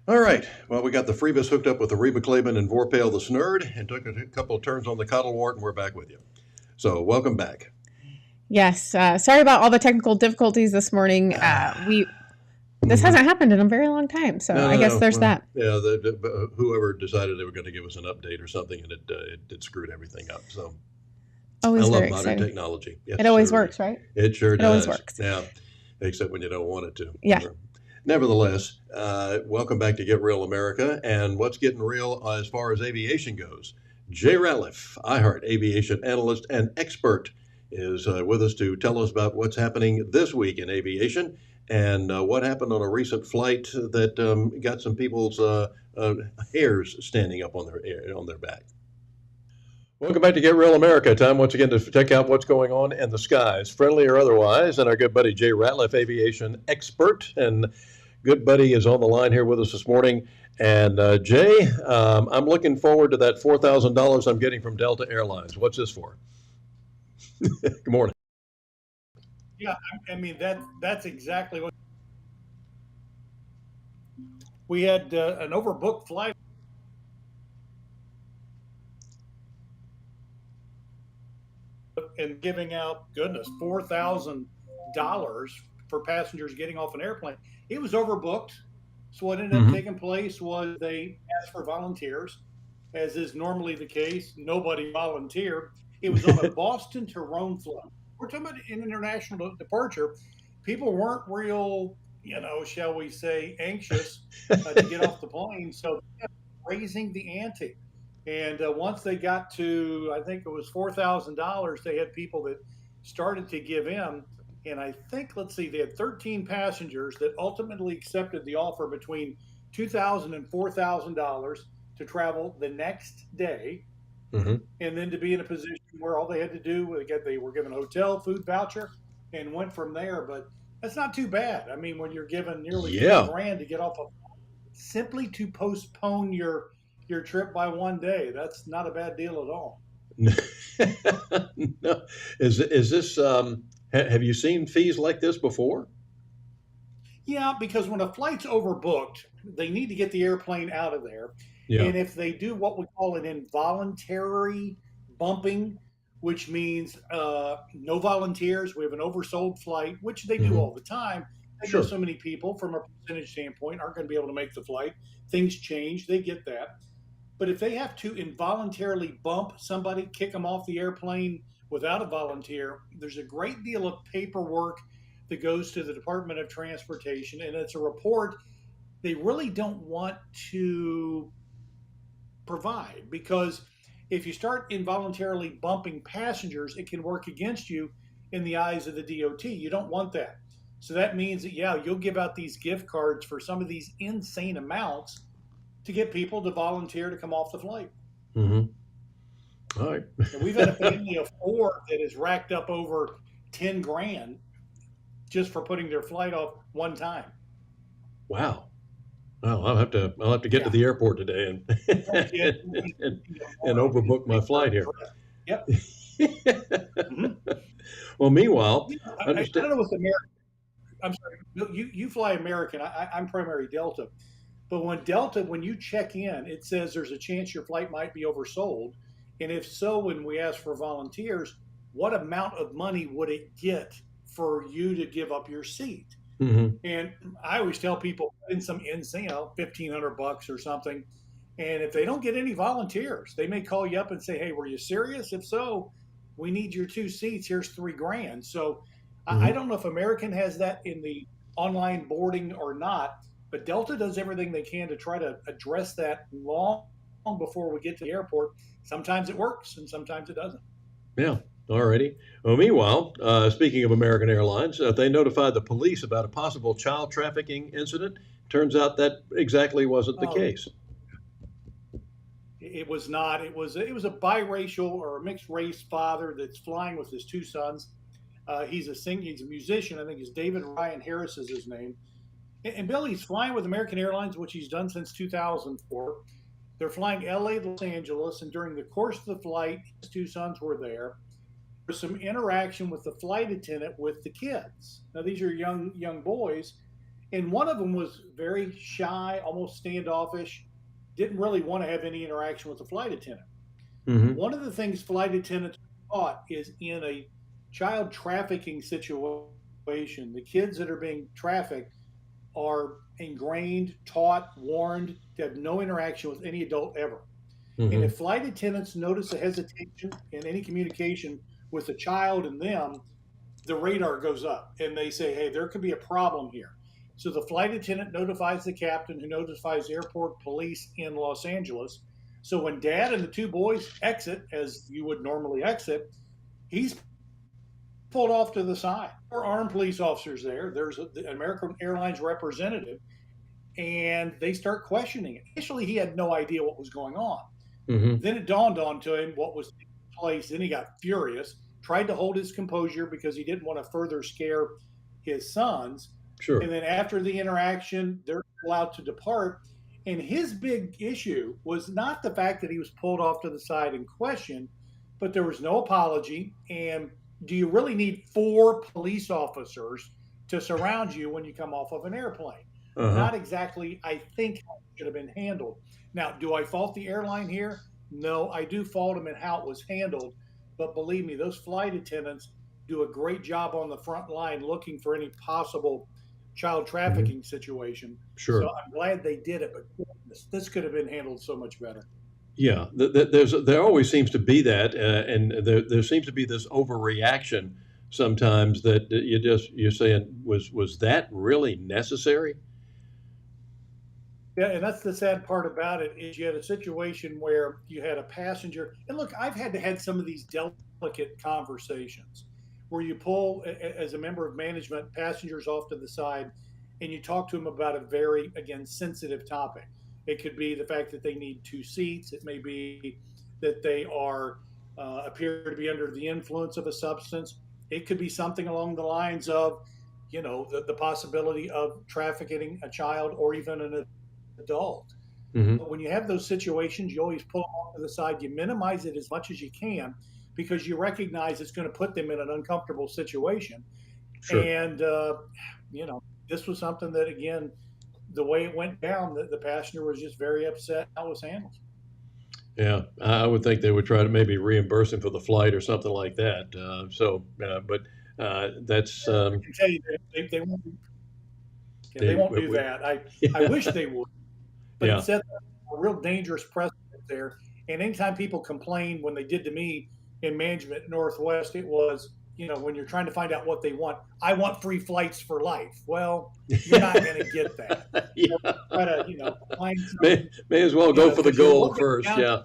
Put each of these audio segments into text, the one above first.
All right. Well, we got the Freebus hooked up with the Reba Claiborne and Vorpal the Snurd and took a couple of turns on the Coddlewort, and we're back with you. So, welcome back. Yes. Sorry about all the technical difficulties this morning. This hasn't happened in a very long time, so I guess there's that. Yeah, whoever decided they were going to give us an update or something, and it screwed everything up. So, Always I love very modern exciting. technology. Yes, It always sir. works, right? It sure does. It always works. Yeah, except when you don't want it to. Yeah. Nevertheless, welcome back to Get Real America, and what's getting real as far as aviation goes. Jay Ratliff, iHeart aviation analyst and expert, is with us to tell us about what's happening this week in aviation and what happened on a recent flight that got some people's hairs standing up on their back. Welcome back to Get Real America. Time once again to check out what's going on in the skies, friendly or otherwise. And our good buddy Jay Ratliff, aviation expert, and good buddy is on the line here with us this morning. And Jay, I'm looking forward to that $4,000 I'm getting from Delta Airlines. What's this for? Good morning. Yeah, I mean that's exactly what we had, an overbooked flight. And giving out, goodness, $4,000 for passengers getting off an airplane. It was overbooked. So what ended up taking place was they asked for volunteers, as is normally the case. Nobody volunteered. It was on a Boston to Rome flight. We're talking about an international departure. People weren't real, shall we say, anxious to get off the plane. So raising the ante. And once they got to, I think it was $4,000, they had people that started to give in. And I think, they had 13 passengers that ultimately accepted the offer between $2,000 and $4,000 to travel the next day. And then to be in a position where all they had to do, they were given a hotel, food voucher, and went from there. But that's not too bad. I mean, when you're given nearly $3,000 to get off simply to postpone your trip by one day, that's not a bad deal at all. No. Is this, have you seen fees like this before? Yeah, because when a flight's overbooked, they need to get the airplane out of there. Yeah. And if they do what we call an involuntary bumping, which means no volunteers, we have an oversold flight, which they do all the time. They know so many people from a percentage standpoint aren't going to be able to make the flight. Things change, they get that. But if they have to involuntarily bump somebody, kick them off the airplane without a volunteer, there's a great deal of paperwork that goes to the Department of Transportation, and it's a report they really don't want to provide, because if you start involuntarily bumping passengers, it can work against you in the eyes of the DOT. You don't want that. So that means that, you'll give out these gift cards for some of these insane amounts to get people to volunteer to come off the flight. All right. And we've had a family of 4 that has racked up over $10,000 just for putting their flight off one time. Wow. Well, I'll have to get to the airport today and overbook my flight here. Yep. Well, meanwhile, I don't know what's American. I'm sorry. You fly American. I'm primary Delta. But when you check in, it says there's a chance your flight might be oversold. And if so, when we ask for volunteers, what amount of money would it get for you to give up your seat? And I always tell people in some insane, $1,500 or something. And if they don't get any volunteers, they may call you up and say, "Hey, were you serious? If so, we need your 2 seats. Here's $3,000." So I don't know if American has that in the online boarding or not, but Delta does everything they can to try to address that long before we get to the airport. Sometimes it works and sometimes it doesn't. Yeah. Alrighty. Well, meanwhile, speaking of American Airlines, they notified the police about a possible child trafficking incident. Turns out that exactly wasn't the case. It was not. It was a biracial or a mixed race father that's flying with his 2 sons. He's a musician. I think it's David Ryan Harris is his name. And Billy's flying with American Airlines, which he's done since 2004. They're flying LA to Los Angeles, and during the course of the flight, his 2 sons were there. There was some interaction with the flight attendant with the kids. Now, these are young boys, And one of them was very shy, almost standoffish, didn't really want to have any interaction with the flight attendant. Hmm. One of the things flight attendants are taught is in a child trafficking situation, the kids that are being trafficked are ingrained, taught, warned to have no interaction with any adult ever. And Hmm. if flight attendants notice a hesitation in any communication with a child and them, the radar goes up and they say, hey, there could be a problem here. So the flight attendant notifies the captain, who notifies airport police in Los Angeles. So when dad and the two boys exit, as you would normally exit, he's pulled off to the side. There are armed police officers there. There's an American Airlines representative, and they start questioning it. Initially, he had no idea what was going on. Hmm. Then it dawned on to him what was taking place. Then he got furious, tried to hold his composure because he didn't want to further scare his sons. Sure. And then after the interaction, they're allowed to depart. And his big issue was not the fact that he was pulled off to the side and questioned, but there was no apology. And do you really need four police officers to surround you when you come off of an airplane? Uh-huh. Not exactly, I think, how it should have been handled. Now, do I fault the airline here? No, I do fault them in how it was handled. But believe me, those flight attendants do a great job on the front line looking for any possible child Hmm. trafficking situation. So Sure. I'm glad they did it, but this could have been handled so much better. Yeah, there always seems to be that, and there seems to be this overreaction sometimes that you're saying was that really necessary? Yeah, and that's the sad part about it is you had a situation where you had a passenger, and look, I've had some of these delicate conversations where you pull as a member of management passengers off to the side, and you talk to them about a very again sensitive topic. It could be the fact that they need two seats. It may be that they are appear to be under the influence of a substance. It could be something along the lines of, the possibility of trafficking a child or even an adult. Hmm. But when you have those situations, you always pull them off to the side. You minimize it as much as you can because you recognize it's going to put them in an uncomfortable situation. Sure. And, this was something that, again, the way it went down, the passenger was just very upset how it was handled. Yeah, I would think they would try to maybe reimburse him for the flight or something like that. But that's I can tell you they won't, they they, won't do that. I wish they would, but it yeah, set a real dangerous precedent there. And anytime people complain when they did to me in management at Northwest, it was, when you're trying to find out what they want, I want free flights for life. Well, you're not going to get that. So yeah. try to, find May as well go for the because you're gold looking first. down, Yeah,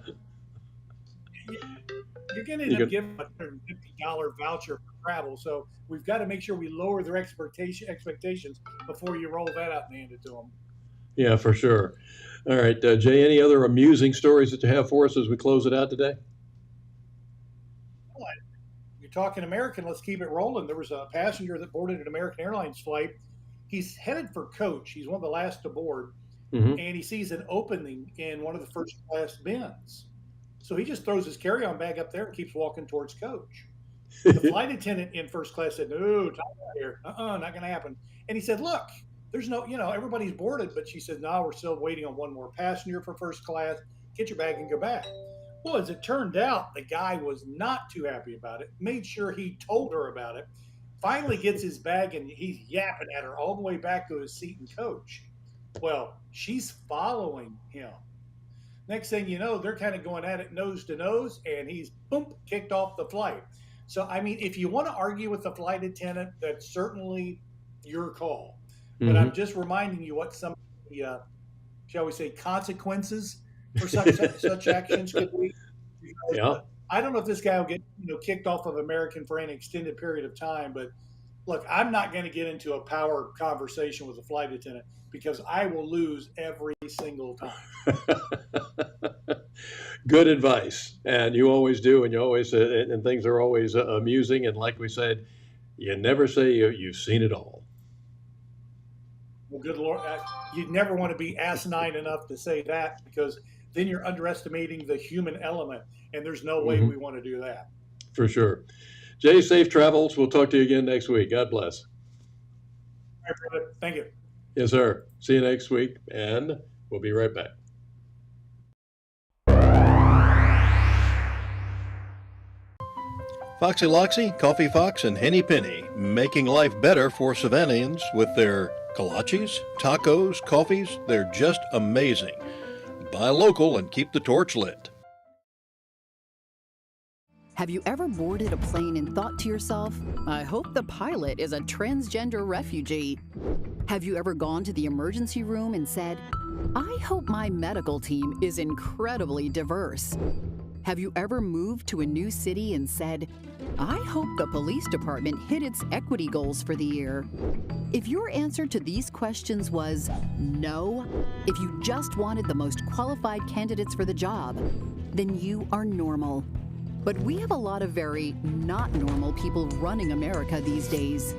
you're going to you end up could. giving a $150 voucher for travel. So we've got to make sure we lower their expectations before you roll that out and hand it to them. Yeah, for sure. All right, Jay. Any other amusing stories that you have for us as we close it out today? You're talking American, let's keep it rolling. There was a passenger that boarded an American Airlines flight. He's headed for coach. He's one of the last to board, Hmm. and he sees an opening in one of the first class bins. So he just throws his carry-on bag up there and keeps walking towards coach. The flight attendant in first class said, "No, time out here. Not going to happen." And he said, "Look, there's no, everybody's boarded." But she said, "No, we're still waiting on one more passenger for first class. Get your bag and go back." Well, as it turned out, the guy was not too happy about it. Made sure he told her about it. Finally, gets his bag and he's yapping at her all the way back to his seat in coach. Well, she's following him. Next thing you know, they're kind of going at it nose to nose, and he's boom kicked off the flight. So, I mean, if you want to argue with the flight attendant, that's certainly your call. But I'm Hmm. just reminding you what some of the, shall we say, consequences for such actions could be. Yeah. I don't know if this guy will get kicked off of American for an extended period of time, but look, I'm not going to get into a power conversation with a flight attendant because I will lose every single time. Good advice, and you always do, and you always and things are always amusing. And like we said, you never say you've seen it all. Well, good Lord, you'd never want to be asinine enough to say that because then you're underestimating the human element, and there's no way Hmm. we want to do that. For sure. Jay, safe travels. We'll talk to you again next week. God bless. All right, brother. Thank you. Yes, sir. See you next week, and we'll be right back. Foxy Loxy, Coffee Fox, and Henny Penny, making life better for Savannahans with their kolaches, tacos, coffees. They're just amazing. Buy local and keep the torch lit. Have you ever boarded a plane and thought to yourself, I hope the pilot is a transgender refugee? Have you ever gone to the emergency room and said, I hope my medical team is incredibly diverse? Have you ever moved to a new city and said, I hope the police department hit its equity goals for the year? If your answer to these questions was no, if you just wanted the most qualified candidates for the job, then you are normal. But we have a lot of very not normal people running America these days.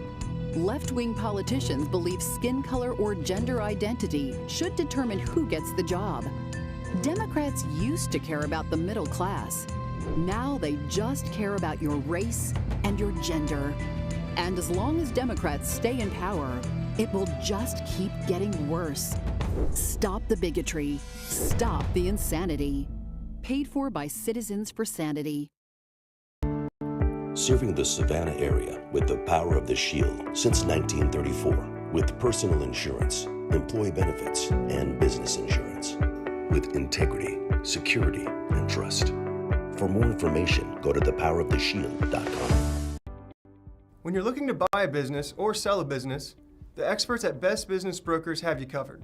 Left-wing politicians believe skin color or gender identity should determine who gets the job. Democrats used to care about the middle class. Now they just care about your race and your gender. And as long as Democrats stay in power, it will just keep getting worse. Stop the bigotry. Stop the insanity. Paid for by Citizens for Sanity. Serving the Savannah area with the power of the Shield since 1934, with personal insurance, employee benefits, and business insurance, with integrity, security, and trust. For more information, go to thepoweroftheshield.com. When you're looking to buy a business or sell a business, the experts at Best Business Brokers have you covered.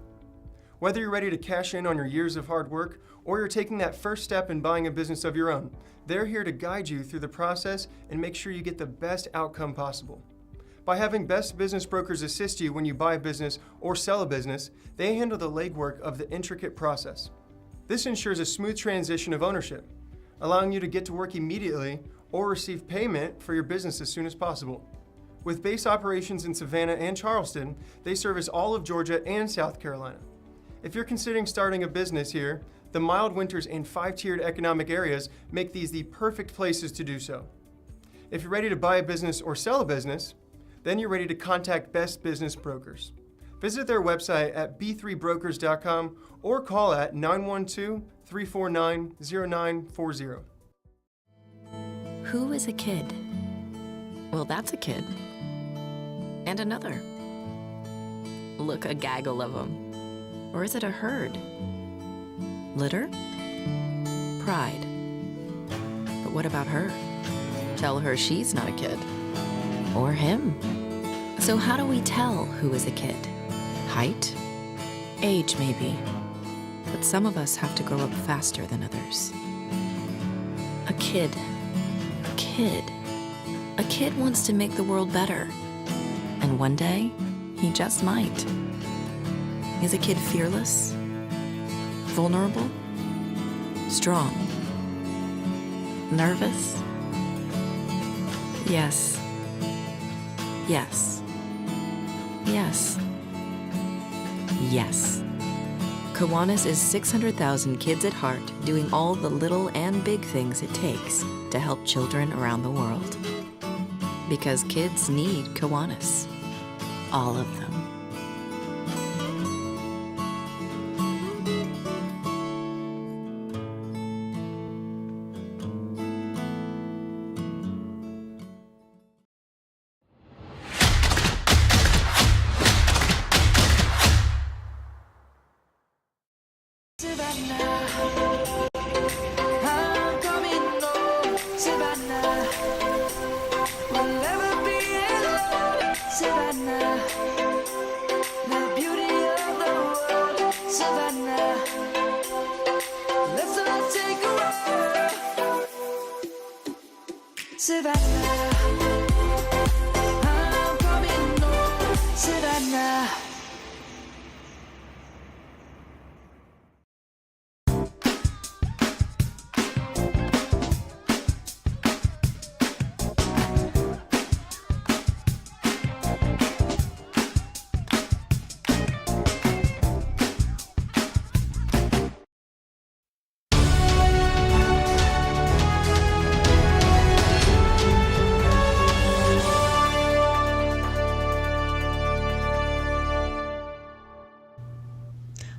Whether you're ready to cash in on your years of hard work or you're taking that first step in buying a business of your own, they're here to guide you through the process and make sure you get the best outcome possible. By having Best Business Brokers assist you when you buy a business or sell a business, they handle the legwork of the intricate process. This ensures a smooth transition of ownership, allowing you to get to work immediately or receive payment for your business as soon as possible. With base operations in Savannah and Charleston, they service all of Georgia and South Carolina. If you're considering starting a business here, the mild winters and 5-tiered economic areas make these the perfect places to do so. If you're ready to buy a business or sell a business, then you're ready to contact Best Business Brokers. Visit their website at b3brokers.com or call at 912-349-0940. Who is a kid? Well, that's a kid. And another. Look, a gaggle of them. Or is it a herd? Litter? Pride. But what about her? Tell her she's not a kid. Or him. So how do we tell who is a kid? Height? Age, maybe. But some of us have to grow up faster than others. A kid. A kid. A kid wants to make the world better. And one day, he just might. Is a kid fearless? Vulnerable? Strong? Nervous? Yes. Yes. Yes. Yes. Kiwanis is 600,000 kids at heart doing all the little and big things it takes to help children around the world. Because kids need Kiwanis. All of them.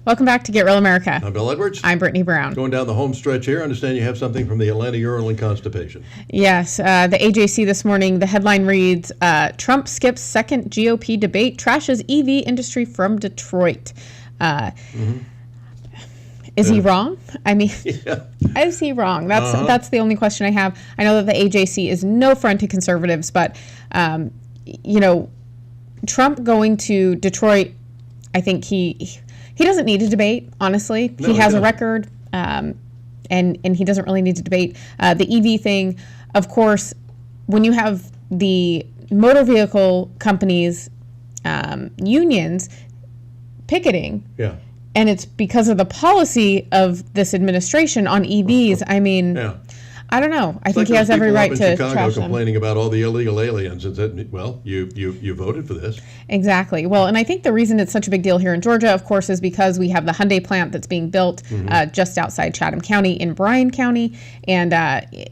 Welcome back to Get Real America. I'm Bill Edwards. I'm Brittany Brown. Going down the home stretch here. I understand you have something from the Atlanta Urinal and Constipation. Yes, the AJC this morning, the headline reads, Trump skips second GOP debate, trashes EV industry from Detroit. Is he wrong? I mean, Yeah. is he wrong? That's the only question I have. I know that the AJC is no friend to conservatives, but, Trump going to Detroit, I think he doesn't need to debate, honestly. No, he has a doesn't. record, and he doesn't really need to debate. The EV thing, of course, when you have the motor vehicle companies, unions picketing, Yeah. and it's because of the policy of this administration on EVs, I mean, Yeah. I don't know. I It's think like he has those every people right up to in Chicago trash them. complaining about all the illegal aliens and said, well, you voted for this. Exactly. Well, and I think the reason it's such a big deal here in Georgia, of course, is because we have the Hyundai plant that's being built just outside Chatham County in Bryan County, and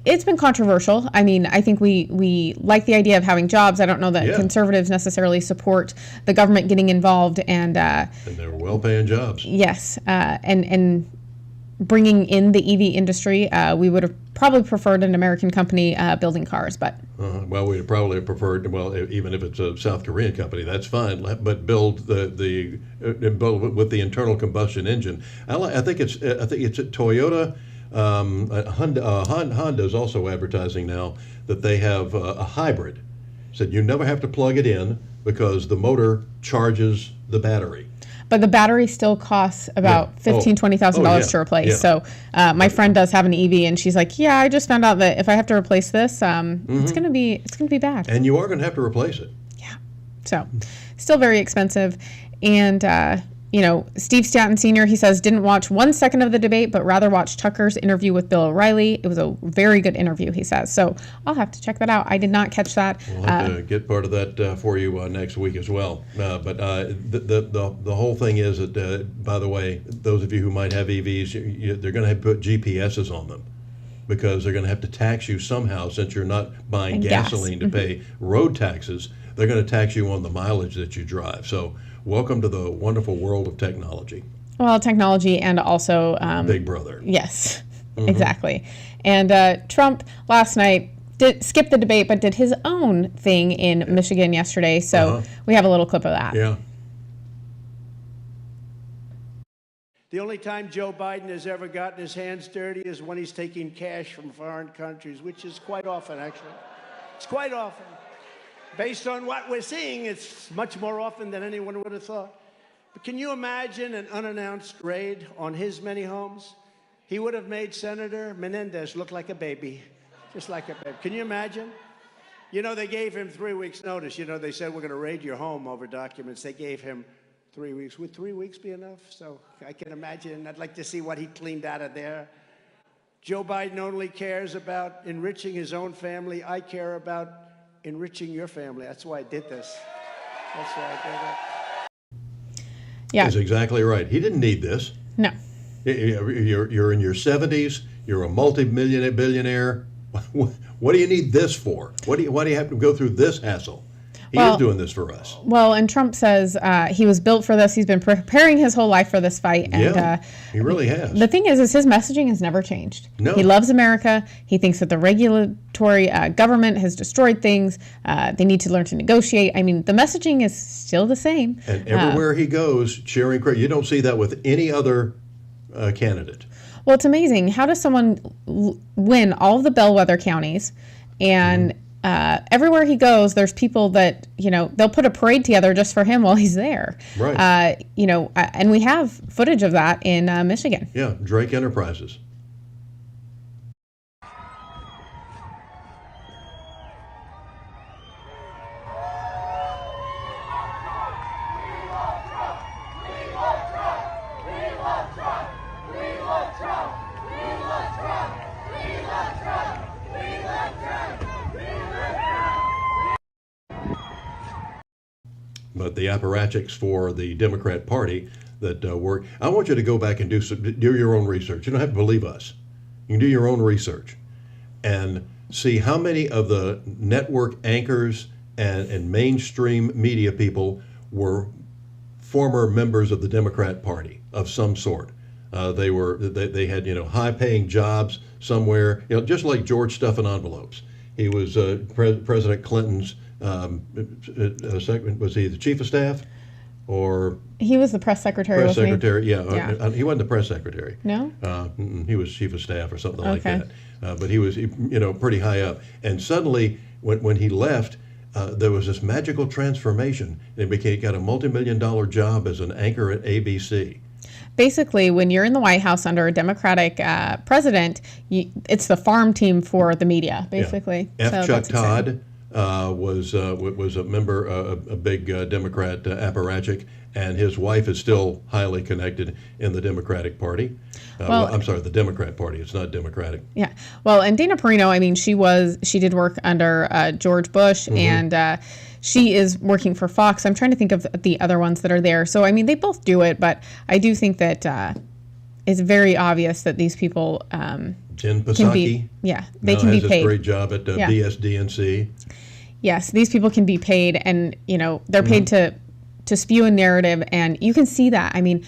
it's been controversial. I mean, I think we like the idea of having jobs. I don't know that Yeah. conservatives necessarily support the government getting involved, and And they were well-paying jobs. yes, and bringing in the EV industry, we would have probably preferred an American company building cars, but Well, we'd probably have preferred, well, even if it's a South Korean company, that's fine, but build build with the internal combustion engine. I think it's Toyota. Honda is also advertising now that they have a hybrid. Said you never have to plug it in because the motor charges the battery. But the battery still costs about Yeah. $15,000, $20,000 Oh, yeah. to replace. Yeah. So my friend does have an EV, and she's like, "Yeah, I just found out that if I have to replace this, it's gonna be bad." And you are going to have to replace it. Yeah. So still very expensive, and Steve Stanton Sr. he says didn't watch 1 second of the debate, but rather watched Tucker's interview with Bill O'Reilly. It was a very good interview, he says. So I'll have to check that out. I did not catch that. We'll have to get part of that for you next week as well. But the whole thing is that, by the way, those of you who might have EVs, they're going to have to put GPSs on them because they're going to have to tax you somehow since you're not buying And gas. gasoline to pay road taxes. They're going to tax you on the mileage that you drive. So welcome to the wonderful world of technology. Well, technology and also Big Brother. yes, exactly. And Trump last night did skip the debate, but did his own thing in Michigan yesterday. So we have a little clip of that. Yeah. The only time Joe Biden has ever gotten his hands dirty is when he's taking cash from foreign countries, which is quite often, actually. It's quite often. Based on what we're seeing, it's much more often than anyone would have thought. But can you imagine an unannounced raid on his many homes? He would have made Senator Menendez look like a baby, just like a baby. Can you imagine? You know, they gave him 3 weeks' notice. You know, they said, we're going to raid your home over documents. They gave him 3 weeks. Would 3 weeks be enough? So I can imagine. I'd like to see what he cleaned out of there. Joe Biden only cares about enriching his own family. I care about enriching your family. That's why I did this. That's why I did it. Yeah. That's exactly right. He didn't need this. No. You're in your 70s. You're a multi-billionaire. What do you need this for? Why do you have to go through this hassle? He is doing this for us. Well, and Trump says he was built for this. He's been preparing his whole life for this fight. And he really has. the thing is his messaging has never changed. No. He loves America. He thinks that the regulatory government has destroyed things. They need to learn to negotiate. I mean, the messaging is still the same. And everywhere he goes, cheering. You don't see that with any other candidate. Well, it's amazing. How does someone win all of the bellwether counties and everywhere he goes, there's people that, they'll put a parade together just for him while he's there. Right. And we have footage of that in Michigan. Yeah, Drake Enterprises. But the apparatchiks for the Democrat Party that work, I want you to go back and do your own research. You don't have to believe us. You can do your own research and see how many of the network anchors and mainstream media people were former members of the Democrat Party. of some sort. They had high-paying jobs somewhere, just like George stuffing envelopes. He was President Clinton's was he the chief of staff, or he was the press secretary. Press secretary, yeah. He wasn't the press secretary. No. He was chief of staff or something like Okay. that. But he was pretty high up. And suddenly, when he left, there was this magical transformation. And he got a multi-million-dollar job as an anchor at ABC. Basically, when you're in the White House under a Democratic president, it's the farm team for the media, basically. Yeah. So Chuck that's exciting. Todd was a member, a big Democrat apparatchik, and his wife is still highly connected in the Democratic Party. I'm sorry, the Democrat Party. It's not Democratic. Yeah. Well, and Dana Perino, I mean, she did work under George Bush, and she is working for Fox. I'm trying to think of the other ones that are there. So, I mean, they both do it, but I do think that it's very obvious that these people Jen Psaki can be, they can be has paid. a great job at BSDNC. Yes, these people can be paid, and they're paid to spew a narrative, and you can see that. I mean,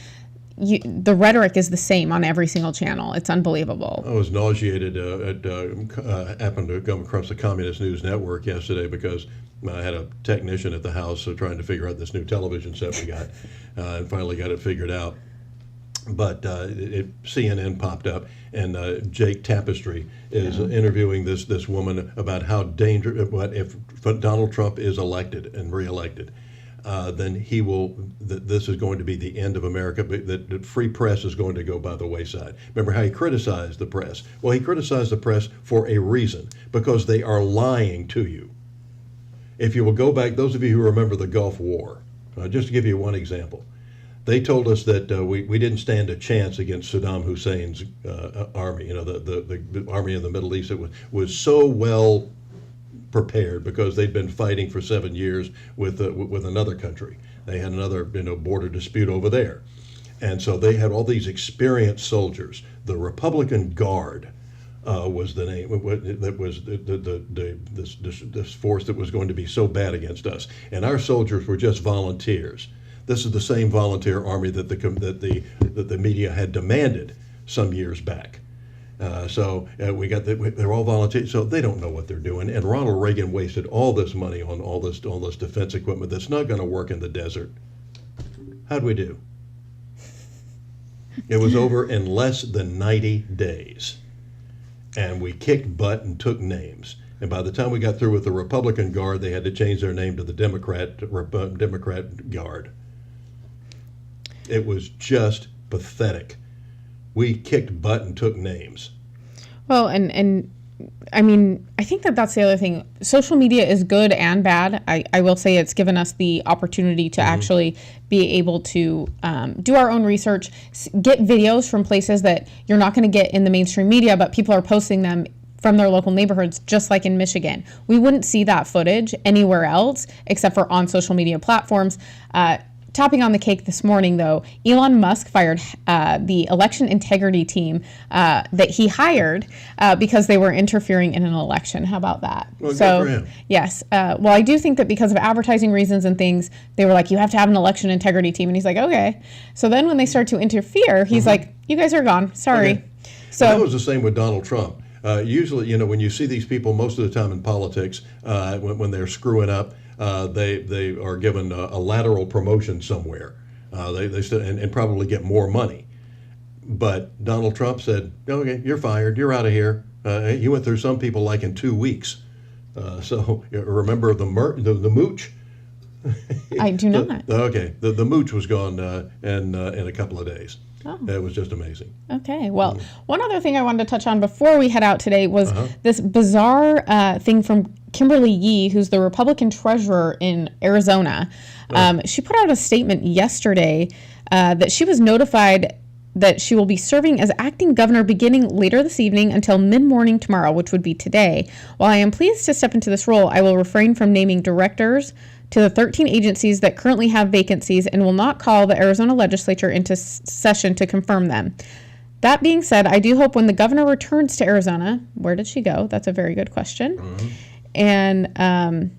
the rhetoric is the same on every single channel. It's unbelievable. I was nauseated happened to come across the Communist News Network yesterday because I had a technician at the house trying to figure out this new television set we got, and finally got it figured out. But CNN popped up, and Jake Tapestry is interviewing this woman about how dangerous, if Donald Trump is elected and reelected, then this is going to be the end of America, that free press is going to go by the wayside. Remember how he criticized the press? Well, he criticized the press for a reason, because they are lying to you. If you will go back, those of you who remember the Gulf War, just to give you one example, they told us that we didn't stand a chance against Saddam Hussein's army. The army in the Middle East was so well prepared because they'd been fighting for 7 years with another country. They had another border dispute over there, and so they had all these experienced soldiers. The Republican Guard was the name. That was this force that was going to be so bad against us, and our soldiers were just volunteers. This is the same volunteer army that the media had demanded some years back. They're all volunteers, so they don't know what they're doing. And Ronald Reagan wasted all this money on all this defense equipment that's not going to work in the desert. How'd we do? It was over in less than 90 days, and we kicked butt and took names. And by the time we got through with the Republican Guard, they had to change their name to the Democrat Guard. It was just pathetic. We kicked butt and took names. Well, and I mean, I think that's the other thing. Social media is good and bad. I will say it's given us the opportunity to actually be able to do our own research, get videos from places that you're not going to get in the mainstream media, but people are posting them from their local neighborhoods, just like in Michigan. We wouldn't see that footage anywhere else except for on social media platforms. Topping on the cake this morning, though, Elon Musk fired the election integrity team that he hired because they were interfering in an election. How about that? Well, good for him. Yes. Well, I do think that because of advertising reasons and things, they were like, you have to have an election integrity team. And he's like, okay. So then when they start to interfere, he's like, you guys are gone. Sorry. Okay. So that was the same with Donald Trump. Usually, when you see these people most of the time in politics, when they're screwing up, they are given a lateral promotion somewhere. They probably get more money. But Donald Trump said, "Okay, you're fired. You're out of here." He went through some people like in 2 weeks. So remember the mooch? I do not. Okay, the mooch was gone in a couple of days. Oh. It was just amazing. Okay. Well, one other thing I wanted to touch on before we head out today was this bizarre thing from Kimberly Yee, who's the Republican treasurer in Arizona. She put out a statement yesterday that she was notified that she will be serving as acting governor beginning later this evening until mid-morning tomorrow, which would be today. While I am pleased to step into this role, I will refrain from naming directors to the 13 agencies that currently have vacancies and will not call the Arizona legislature into session to confirm them. That being said, I do hope when the governor returns to Arizona, where did she go? That's a very good question. And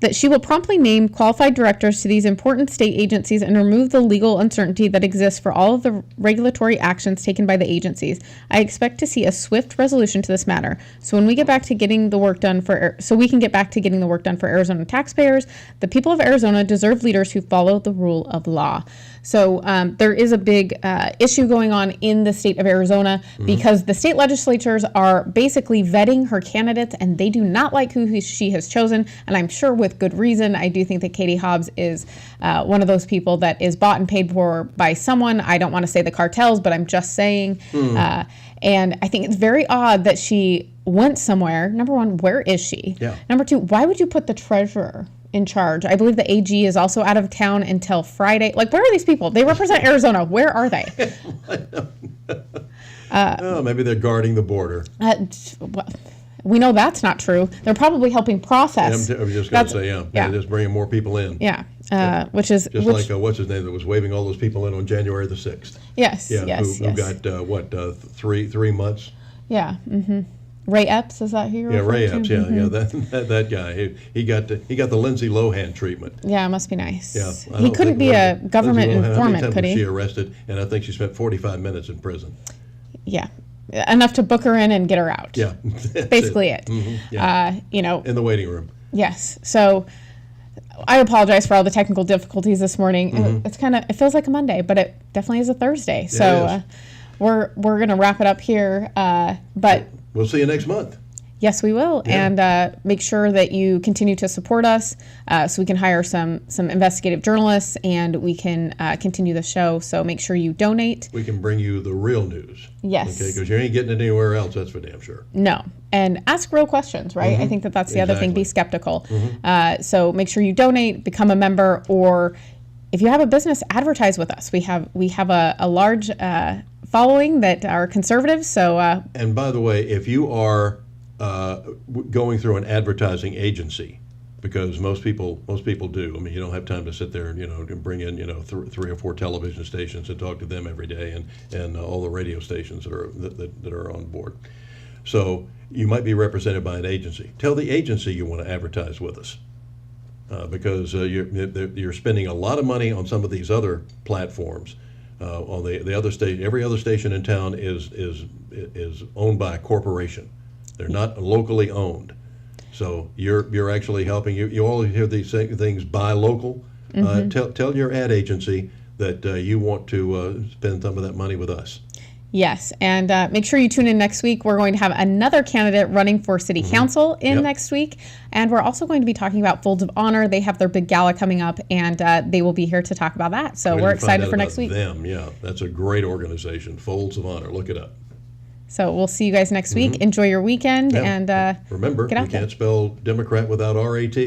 that she will promptly name qualified directors to these important state agencies and remove the legal uncertainty that exists for all of the regulatory actions taken by the agencies. I expect to see a swift resolution to this matter. So when we get back to getting the work done we can get back to getting the work done for Arizona taxpayers. The people of Arizona deserve leaders who follow the rule of law. So there is a big issue going on in the state of Arizona because the state legislatures are basically vetting her candidates, and they do not like who she has chosen. And I'm sure with good reason. I do think that Katie Hobbs is one of those people that is bought and paid for by someone. I don't want to say the cartels, but I'm just saying. And I think it's very odd that she went somewhere. Number one, where is she? Yeah. Number two, why would you put the treasurer in charge? I believe the AG is also out of town until Friday. Like, where are these people? They represent Arizona. Where are they? Maybe they're guarding the border. We know that's not true. They're probably helping process. I was just going to say, yeah. They're just bringing more people in. Yeah. Which is just like what's his name that was waving all those people in on January the 6th. Yes. Yeah. Yes. Who got 3 months? Yeah. Ray Epps, is that who you're referring to? Ray Epps. Yeah. That guy. He got the Lindsay Lohan treatment. Yeah, it must be nice. Yeah. He couldn't be a government informant, could he? She arrested, and I think she spent 45 minutes in prison. Yeah. Enough to book her in and get her out. Yeah. Basically it. Yeah. In the waiting room. Yes. So I apologize for all the technical difficulties this morning. It feels like a Monday, but it definitely is a Thursday. So we're going to wrap it up here. But we'll see you next month. Yes, we will. Yeah. And make sure that you continue to support us so we can hire some investigative journalists and we can continue the show. So make sure you donate. We can bring you the real news. Yes. Okay, because you ain't getting it anywhere else, that's for damn sure. No. And ask real questions, right? I think that's the other thing. Be skeptical. So make sure you donate, become a member, or if you have a business, advertise with us. We have a large following that are conservatives. So and by the way, if you are going through an advertising agency, because most people do. I mean, you don't have time to sit there and bring in 3 or 4 television stations and talk to them every day, and all the radio stations that are on board. So you might be represented by an agency. Tell the agency you want to advertise with us, because you're spending a lot of money on some of these other platforms. On the other station, every other station in town is owned by a corporation. They're not locally owned. So you're actually helping. You all hear these things, buy local. Tell your ad agency that you want to spend some of that money with us. Yes, and make sure you tune in next week. We're going to have another candidate running for city council next week, and we're also going to be talking about Folds of Honor. They have their big gala coming up, and they will be here to talk about that. So we're excited for next week. That's a great organization, Folds of Honor. Look it up. So we'll see you guys next week. Enjoy your weekend, and remember, you can't spell Democrat without RAT.